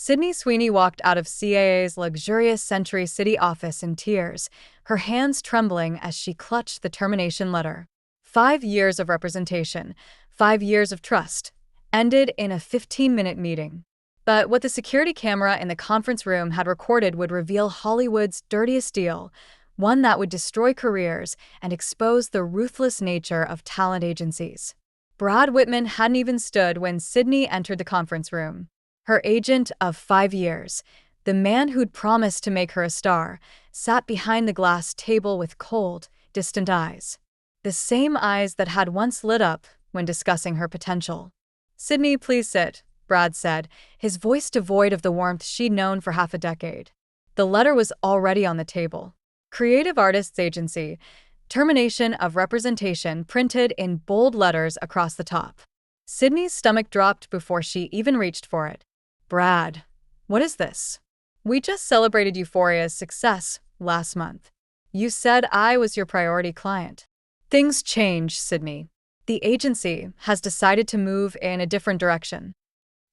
Sydney Sweeney walked out of CAA's luxurious Century City office in tears, her hands trembling as she clutched the termination letter. 5 years of representation, 5 years of trust, ended in a 15-minute meeting. But what the security camera in the conference room had recorded would reveal Hollywood's dirtiest deal, one that would destroy careers and expose the ruthless nature of talent agencies. Brad Whitman hadn't even stood when Sydney entered the conference room. Her agent of 5 years, the man who'd promised to make her a star, sat behind the glass table with cold, distant eyes. The same eyes that had once lit up when discussing her potential. "Sydney, please sit," Brad said, his voice devoid of the warmth she'd known for half a decade. The letter was already on the table. Creative Artists Agency, termination of representation printed in bold letters across the top. Sydney's stomach dropped before she even reached for it. "Brad, what is this? We just celebrated Euphoria's success last month. You said I was your priority client." "Things change, Sydney. The agency has decided to move in a different direction."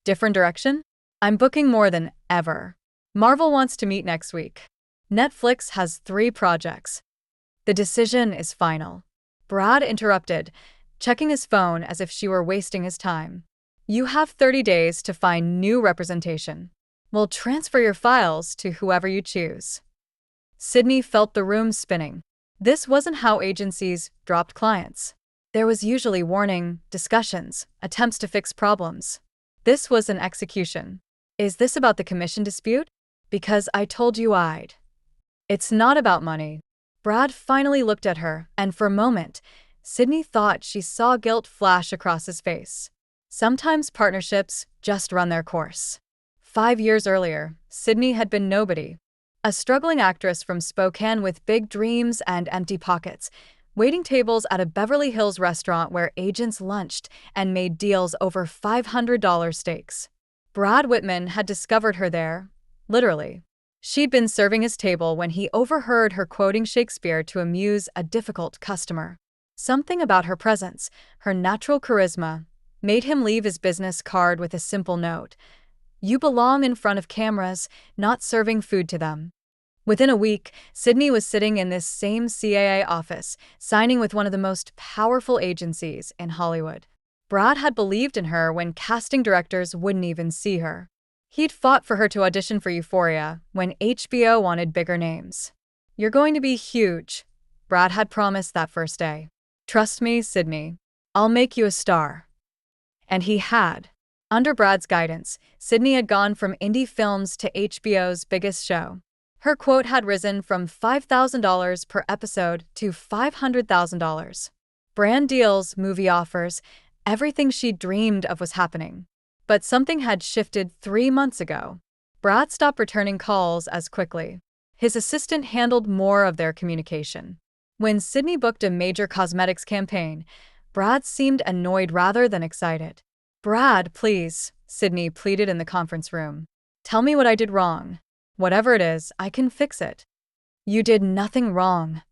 "Different direction? I'm booking more than ever. Marvel wants to meet next week. Netflix has 3 projects. The decision is final." Brad interrupted, checking his phone as if she were wasting his time. "You have 30 days to find new representation. We'll transfer your files to whoever you choose." Sydney felt the room spinning. This wasn't how agencies dropped clients. There was usually warning, discussions, attempts to fix problems. This was an execution. "Is this about the commission dispute? Because I told you I'd." "It's not about money." Brad finally looked at her, and for a moment, Sydney thought she saw guilt flash across his face. Sometimes partnerships just run their course. 5 years earlier, Sydney had been nobody. A struggling actress from Spokane with big dreams and empty pockets, waiting tables at a Beverly Hills restaurant where agents lunched and made deals over $500 steaks. Brad Whitman had discovered her there, literally. She'd been serving his table when he overheard her quoting Shakespeare to amuse a difficult customer. Something about her presence, her natural charisma, made him leave his business card with a simple note: "You belong in front of cameras, not serving food to them." Within a week, Sydney was sitting in this same CAA office, signing with one of the most powerful agencies in Hollywood. Brad had believed in her when casting directors wouldn't even see her. He'd fought for her to audition for Euphoria when HBO wanted bigger names. "You're going to be huge," Brad had promised that first day. "Trust me, Sydney. I'll make you a star." And he had. Under Brad's guidance, Sydney had gone from indie films to HBO's biggest show. Her quote had risen from $5,000 per episode to $500,000. Brand deals, movie offers, everything she dreamed of was happening. But something had shifted 3 months ago. Brad stopped returning calls as quickly. His assistant handled more of their communication. When Sydney booked a major cosmetics campaign, Brad seemed annoyed rather than excited. "Brad, please," Sydney pleaded in the conference room. "Tell me what I did wrong. Whatever it is, I can fix it." "You did nothing wrong."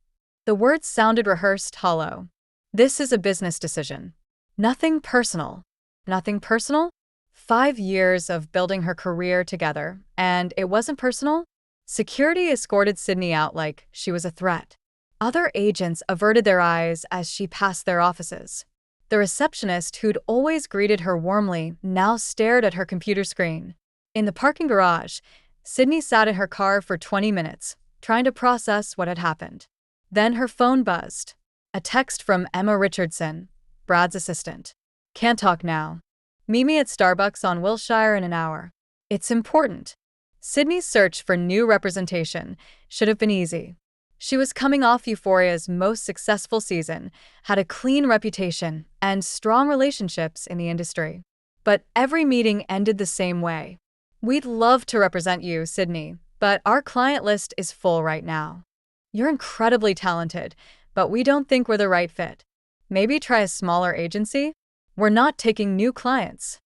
The words sounded rehearsed, hollow. "This is a business decision. Nothing personal." "Nothing personal?" 5 years of building her career together, and it wasn't personal? Security escorted Sydney out like she was a threat. Other agents averted their eyes as she passed their offices. The receptionist, who'd always greeted her warmly, now stared at her computer screen. In the parking garage, Sydney sat in her car for 20 minutes, trying to process what had happened. Then her phone buzzed. A text from Emma Richardson, Brad's assistant. "Can't talk now. Meet me at Starbucks on Wilshire in an hour. It's important." Sydney's search for new representation should have been easy. She was coming off Euphoria's most successful season, had a clean reputation, and strong relationships in the industry. But every meeting ended the same way. "We'd love to represent you, Sydney, but our client list is full right now. You're incredibly talented, but we don't think we're the right fit. Maybe try a smaller agency? We're not taking new clients."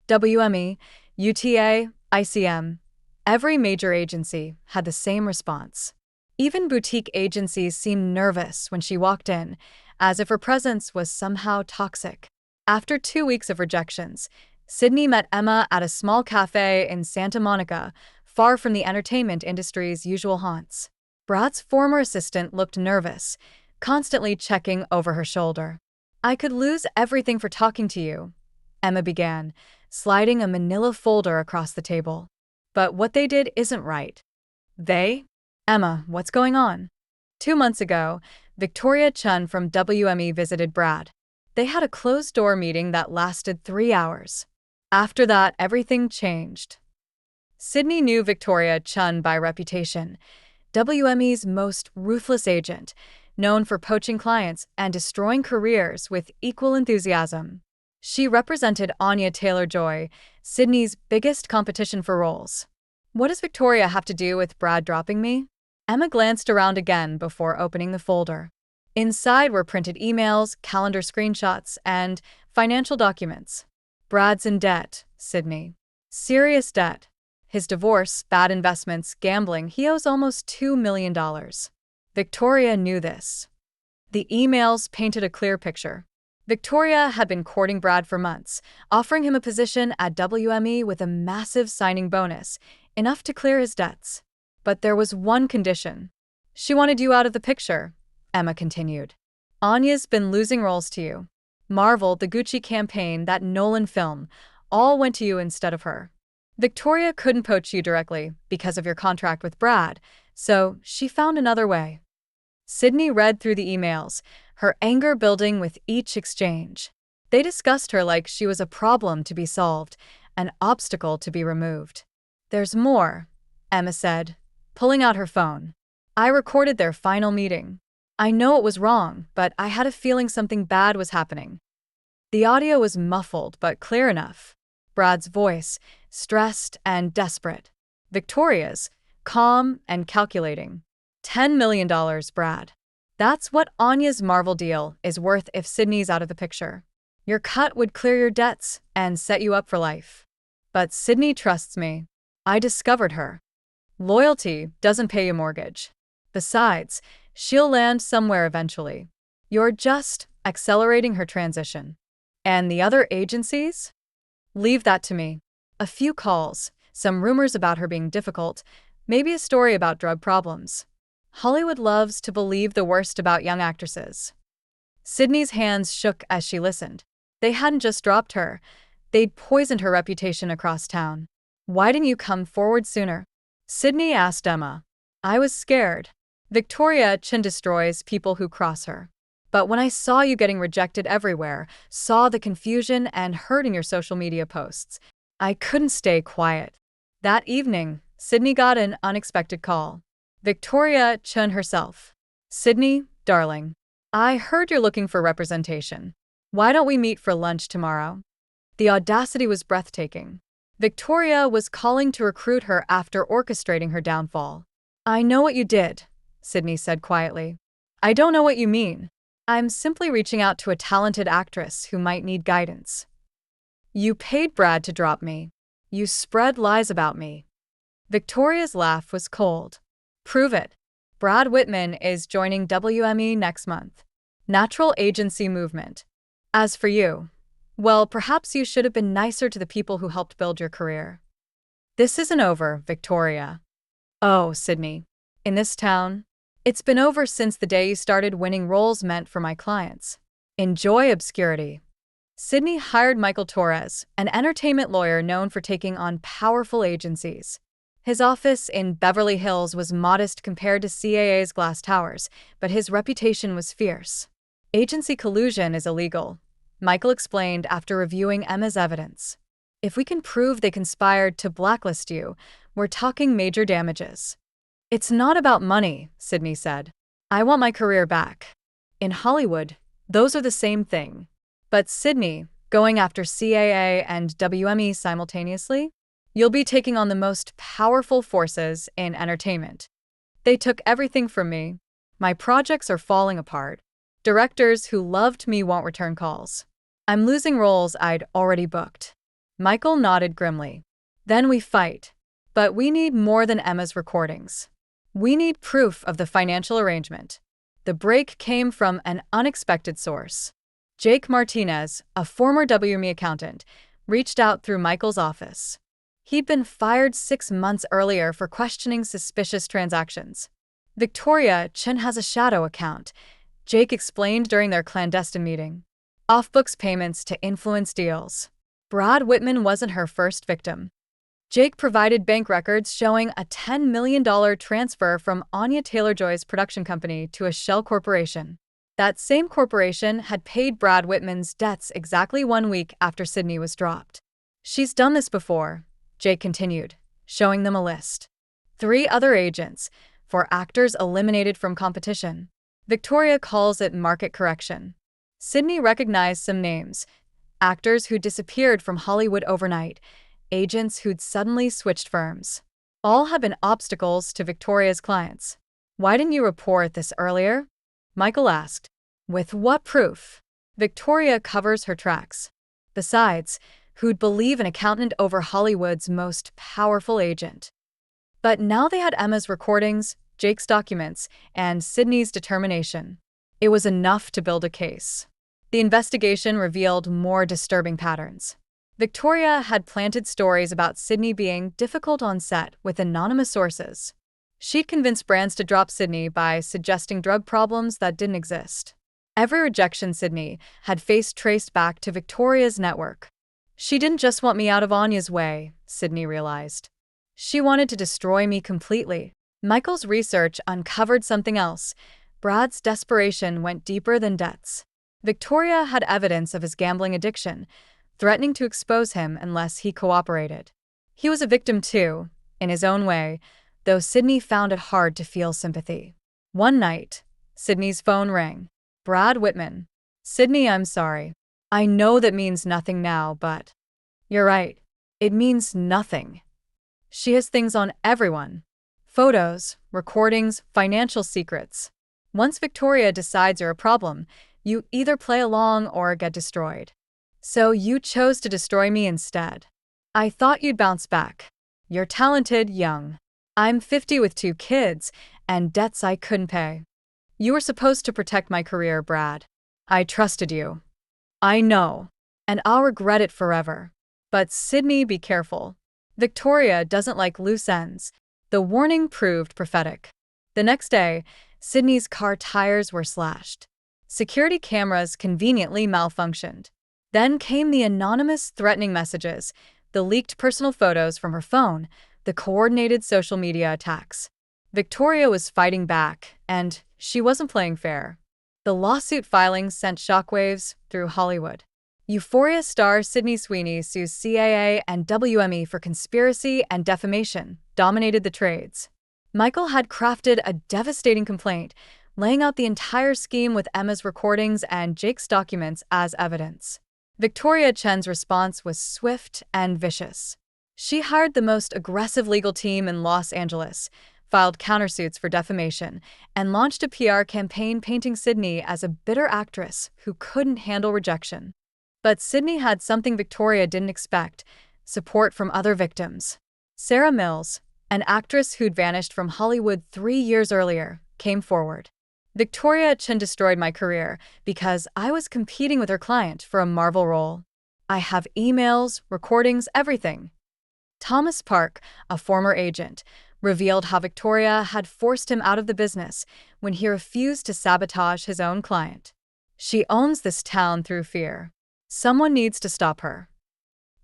WME, UTA, ICM. Every major agency had the same response. Even boutique agencies seemed nervous when she walked in, as if her presence was somehow toxic. After 2 weeks of rejections, Sydney met Emma at a small cafe in Santa Monica, far from the entertainment industry's usual haunts. Brad's former assistant looked nervous, constantly checking over her shoulder. "I could lose everything for talking to you," Emma began, sliding a manila folder across the table. "But what they did isn't right." "They?" "Emma, what's going on?" 2 months ago, Victoria Chun from WME visited Brad. They had a closed-door meeting that lasted 3 hours. After that, everything changed. Sydney knew Victoria Chun by reputation, WME's most ruthless agent, known for poaching clients and destroying careers with equal enthusiasm. She represented Anya Taylor-Joy, Sydney's biggest competition for roles. "What does Victoria have to do with Brad dropping me?" Emma glanced around again before opening the folder. Inside were printed emails, calendar screenshots, and financial documents. "Brad's in debt, Sydney. Serious debt. His divorce, bad investments, gambling, he owes almost $2 million. Victoria knew this. The emails painted a clear picture. Victoria had been courting Brad for months, offering him a position at WME with a massive signing bonus, enough to clear his debts. But there was one condition. "She wanted you out of the picture," Emma continued. "Anya's been losing roles to you. Marvel, the Gucci campaign, that Nolan film, all went to you instead of her. Victoria couldn't poach you directly because of your contract with Brad, so she found another way." Sydney read through the emails, her anger building with each exchange. They discussed her like she was a problem to be solved, an obstacle to be removed. "There's more," Emma said, pulling out her phone. "I recorded their final meeting. I know it was wrong, but I had a feeling something bad was happening." The audio was muffled but clear enough. Brad's voice, stressed and desperate. Victoria's, calm and calculating. $10 million, Brad. That's what Anya's Marvel deal is worth if Sydney's out of the picture. Your cut would clear your debts and set you up for life. But Sydney trusts me. I discovered her. Loyalty doesn't pay a mortgage. Besides, she'll land somewhere eventually. You're just accelerating her transition. And the other agencies? Leave that to me. A few calls, some rumors about her being difficult, maybe a story about drug problems. Hollywood loves to believe the worst about young actresses." Sydney's hands shook as she listened. They hadn't just dropped her, they'd poisoned her reputation across town. "Why didn't you come forward sooner?" Sydney asked Emma. "I was scared. Victoria Chun destroys people who cross her. But when I saw you getting rejected everywhere, saw the confusion and heard in your social media posts, I couldn't stay quiet." That evening, Sydney got an unexpected call. Victoria Chun herself. "Sydney, darling, I heard you're looking for representation. Why don't we meet for lunch tomorrow?" The audacity was breathtaking. Victoria was calling to recruit her after orchestrating her downfall. "I know what you did," Sydney said quietly. "I don't know what you mean. I'm simply reaching out to a talented actress who might need guidance." "You paid Brad to drop me. You spread lies about me." Victoria's laugh was cold. "Prove it. Brad Whitman is joining WME next month. Natural agency movement. As for you, well, perhaps you should have been nicer to the people who helped build your career." "This isn't over, Victoria." "Oh, Sydney. In this town, it's been over since the day you started winning roles meant for my clients. Enjoy obscurity." Sydney hired Michael Torres, an entertainment lawyer known for taking on powerful agencies. His office in Beverly Hills was modest compared to CAA's glass towers, but his reputation was fierce. "Agency collusion is illegal," Michael explained after reviewing Emma's evidence. "If we can prove they conspired to blacklist you, we're talking major damages." "It's not about money," Sydney said. "I want my career back. In Hollywood, those are the same thing." "But Sydney, going after CAA and WME simultaneously? You'll be taking on the most powerful forces in entertainment. They took everything from me. My projects are falling apart. Directors who loved me won't return calls. I'm losing roles I'd already booked." Michael nodded grimly. "Then we fight. But we need more than Emma's recordings. We need proof of the financial arrangement." The break came from an unexpected source. Jake Martinez, a former WME accountant, reached out through Michael's office. He'd been fired 6 months earlier for questioning suspicious transactions. Victoria Chen has a shadow account, Jake explained during their clandestine meeting. Off-books payments to influence deals. Brad Whitman wasn't her first victim. Jake provided bank records showing a $10 million transfer from Anya Taylor-Joy's production company to a shell corporation. That same corporation had paid Brad Whitman's debts exactly 1 week after Sydney was dropped. She's done this before, Jake continued, showing them a list. 3 other agents, 4 actors eliminated from competition. Victoria calls it market correction. Sydney recognized some names: actors who disappeared from Hollywood overnight, agents who'd suddenly switched firms. All have been obstacles to Victoria's clients. "Why didn't you report this earlier?" Michael asked. "With what proof?" Victoria covers her tracks. Besides, who'd believe an accountant over Hollywood's most powerful agent? But now they had Emma's recordings, Jake's documents, and Sydney's determination. It was enough to build a case. The investigation revealed more disturbing patterns. Victoria had planted stories about Sydney being difficult on set with anonymous sources. She'd convinced brands to drop Sydney by suggesting drug problems that didn't exist. Every rejection Sydney had faced traced back to Victoria's network. She didn't just want me out of Anya's way, Sydney realized. She wanted to destroy me completely. Michael's research uncovered something else. Brad's desperation went deeper than debts. Victoria had evidence of his gambling addiction, threatening to expose him unless he cooperated. He was a victim too, in his own way, though Sydney found it hard to feel sympathy. One night, Sydney's phone rang. Brad Whitman. "Sydney, I'm sorry. I know that means nothing now, but..." "You're right. It means nothing. She has things on everyone. Photos, recordings, financial secrets. Once Victoria decides you're a problem, you either play along or get destroyed. So you chose to destroy me instead. I thought you'd bounce back. You're talented, young. I'm 50 with 2 kids, and debts I couldn't pay. You were supposed to protect my career, Brad. I trusted you. I know, and I'll regret it forever. But Sydney, be careful. Victoria doesn't like loose ends." The warning proved prophetic. The next day, Sydney's car tires were slashed. Security cameras conveniently malfunctioned. Then came the anonymous threatening messages, the leaked personal photos from her phone, the coordinated social media attacks. Victoria was fighting back, and she wasn't playing fair. The lawsuit filing sent shockwaves through Hollywood. Euphoria star Sydney Sweeney sues CAA and WME for conspiracy and defamation, dominated the trades. Michael had crafted a devastating complaint, laying out the entire scheme with Emma's recordings and Jake's documents as evidence. Victoria Chen's response was swift and vicious. She hired the most aggressive legal team in Los Angeles, filed countersuits for defamation, and launched a PR campaign painting Sydney as a bitter actress who couldn't handle rejection. But Sydney had something Victoria didn't expect: support from other victims. Sarah Mills, an actress who'd vanished from Hollywood 3 years earlier, came forward. "Victoria Chen destroyed my career because I was competing with her client for a Marvel role. I have emails, recordings, everything." Thomas Park, a former agent, revealed how Victoria had forced him out of the business when he refused to sabotage his own client. "She owns this town through fear. Someone needs to stop her."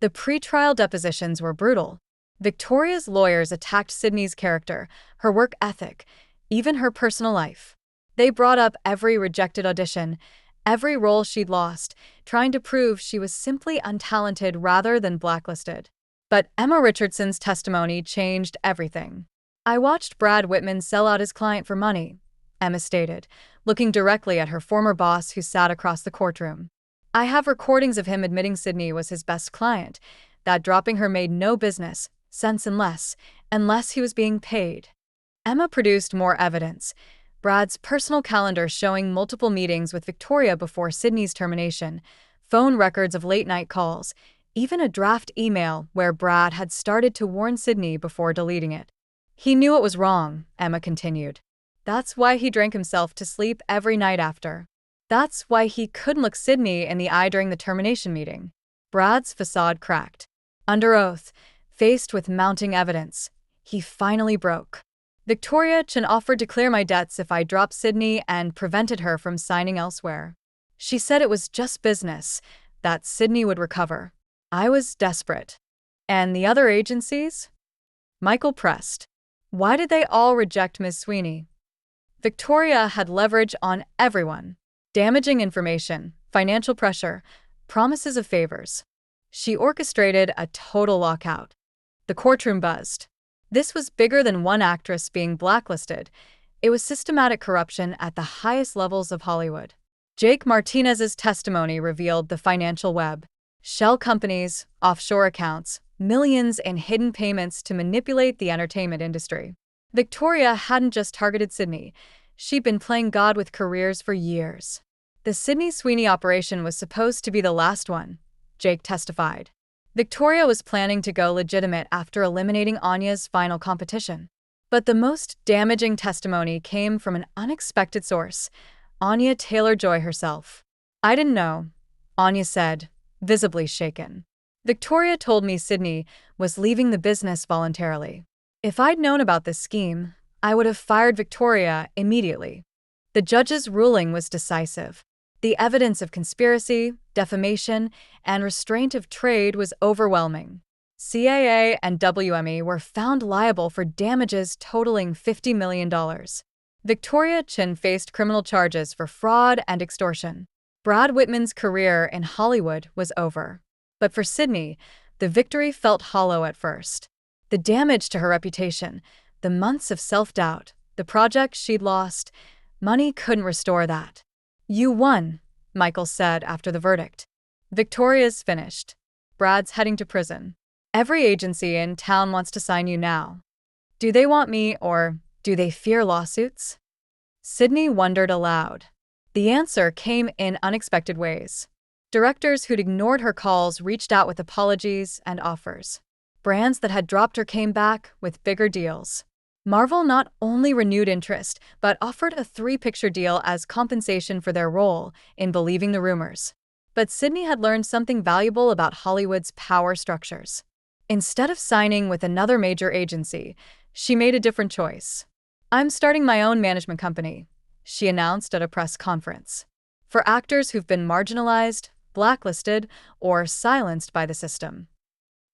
The pre-trial depositions were brutal. Victoria's lawyers attacked Sydney's character, her work ethic, even her personal life. They brought up every rejected audition, every role she'd lost, trying to prove she was simply untalented rather than blacklisted. But Emma Richardson's testimony changed everything. "I watched Brad Whitman sell out his client for money," Emma stated, looking directly at her former boss who sat across the courtroom. "I have recordings of him admitting Sydney was his best client, that dropping her made no business sense unless he was being paid." Emma produced more evidence: Brad's personal calendar showing multiple meetings with Victoria before Sydney's termination, phone records of late-night calls, even a draft email where Brad had started to warn Sydney before deleting it. "He knew it was wrong," Emma continued. "That's why he drank himself to sleep every night after. That's why he couldn't look Sydney in the eye during the termination meeting. Brad's facade cracked. Under oath, faced with mounting evidence, he finally broke. Victoria Chen offered to clear my debts if I dropped Sydney and prevented her from signing elsewhere. She said it was just business, that Sydney would recover. I was desperate. And the other agencies? Michael pressed. Why did they all reject Ms. Sweeney? Victoria had leverage on everyone. Damaging information, financial pressure, promises of favors. She orchestrated a total lockout. The courtroom buzzed. This was bigger than one actress being blacklisted. It was systematic corruption at the highest levels of Hollywood. Jake Martinez's testimony revealed the financial web. Shell companies, offshore accounts, millions in hidden payments to manipulate the entertainment industry. Victoria hadn't just targeted Sydney. She'd been playing God with careers for years. The Sydney Sweeney operation was supposed to be the last one, Jake testified. Victoria was planning to go legitimate after eliminating Anya's final competition. But the most damaging testimony came from an unexpected source, Anya Taylor-Joy herself. I didn't know, Anya said, visibly shaken. Victoria told me Sydney was leaving the business voluntarily. If I'd known about this scheme, I would have fired Victoria immediately. The judge's ruling was decisive. The evidence of conspiracy, defamation, and restraint of trade was overwhelming. CAA and WME were found liable for damages totaling $50 million. Victoria Chen faced criminal charges for fraud and extortion. Brad Whitman's career in Hollywood was over. But for Sydney, the victory felt hollow at first. The damage to her reputation, the months of self-doubt, the project she'd lost, money couldn't restore that. You won, Michael said after the verdict. Victoria's finished. Brad's heading to prison. Every agency in town wants to sign you now. Do they want me, or do they fear lawsuits? Sydney wondered aloud. The answer came in unexpected ways. Directors who'd ignored her calls reached out with apologies and offers. Brands that had dropped her came back with bigger deals. Marvel not only renewed interest, but offered a 3-picture deal as compensation for their role in believing the rumors. But Sydney had learned something valuable about Hollywood's power structures. Instead of signing with another major agency, she made a different choice. I'm starting my own management company, she announced at a press conference. For actors who've been marginalized, blacklisted, or silenced by the system.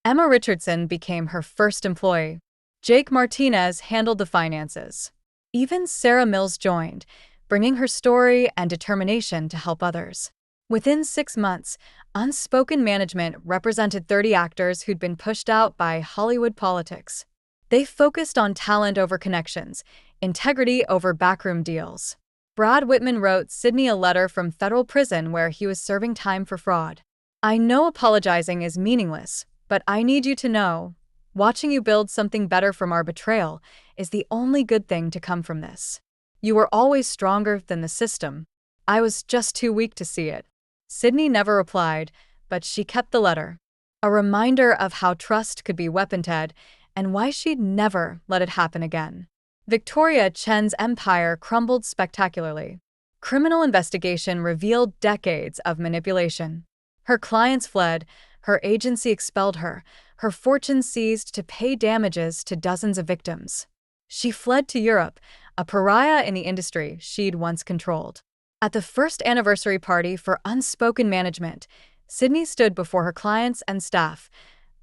Emma Richardson became her first employee. Jake Martinez handled the finances. Even Sarah Mills joined, bringing her story and determination to help others. Within 6 months, Unspoken management represented 30 actors who'd been pushed out by Hollywood politics. They focused on talent over connections, integrity over backroom deals. Brad Whitman wrote Sydney a letter from federal prison where he was serving time for fraud. I know apologizing is meaningless, but I need you to know, watching you build something better from our betrayal is the only good thing to come from this. You were always stronger than the system. I was just too weak to see it. Sydney never replied, but she kept the letter. A reminder of how trust could be weaponed and why she'd never let it happen again. Victoria Chen's empire crumbled spectacularly. Criminal investigation revealed decades of manipulation. Her clients fled, her agency expelled her, her fortune seized to pay damages to dozens of victims. She fled to Europe, a pariah in the industry she'd once controlled. At the first anniversary party for Unspoken management, Sydney stood before her clients and staff,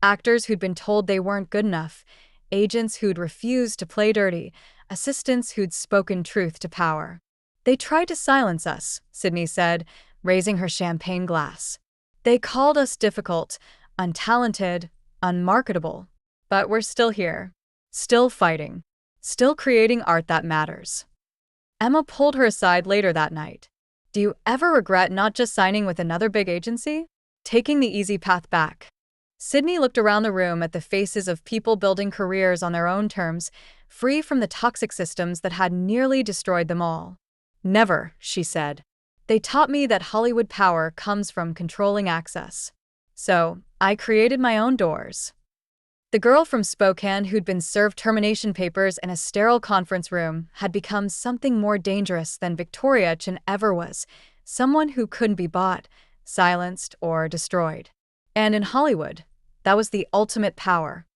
actors who'd been told they weren't good enough, agents who'd refused to play dirty, assistants who'd spoken truth to power. They tried to silence us, Sydney said, raising her champagne glass. They called us difficult, untalented, unmarketable. But we're still here, still fighting, still creating art that matters. Emma pulled her aside later that night. Do you ever regret not just signing with another big agency? Taking the easy path back? Sydney looked around the room at the faces of people building careers on their own terms, free from the toxic systems that had nearly destroyed them all. Never, she said. They taught me that Hollywood power comes from controlling access. So, I created my own doors. The girl from Spokane who'd been served termination papers in a sterile conference room had become something more dangerous than Victoria Chen ever was, someone who couldn't be bought, silenced, or destroyed. And in Hollywood, that was the ultimate power.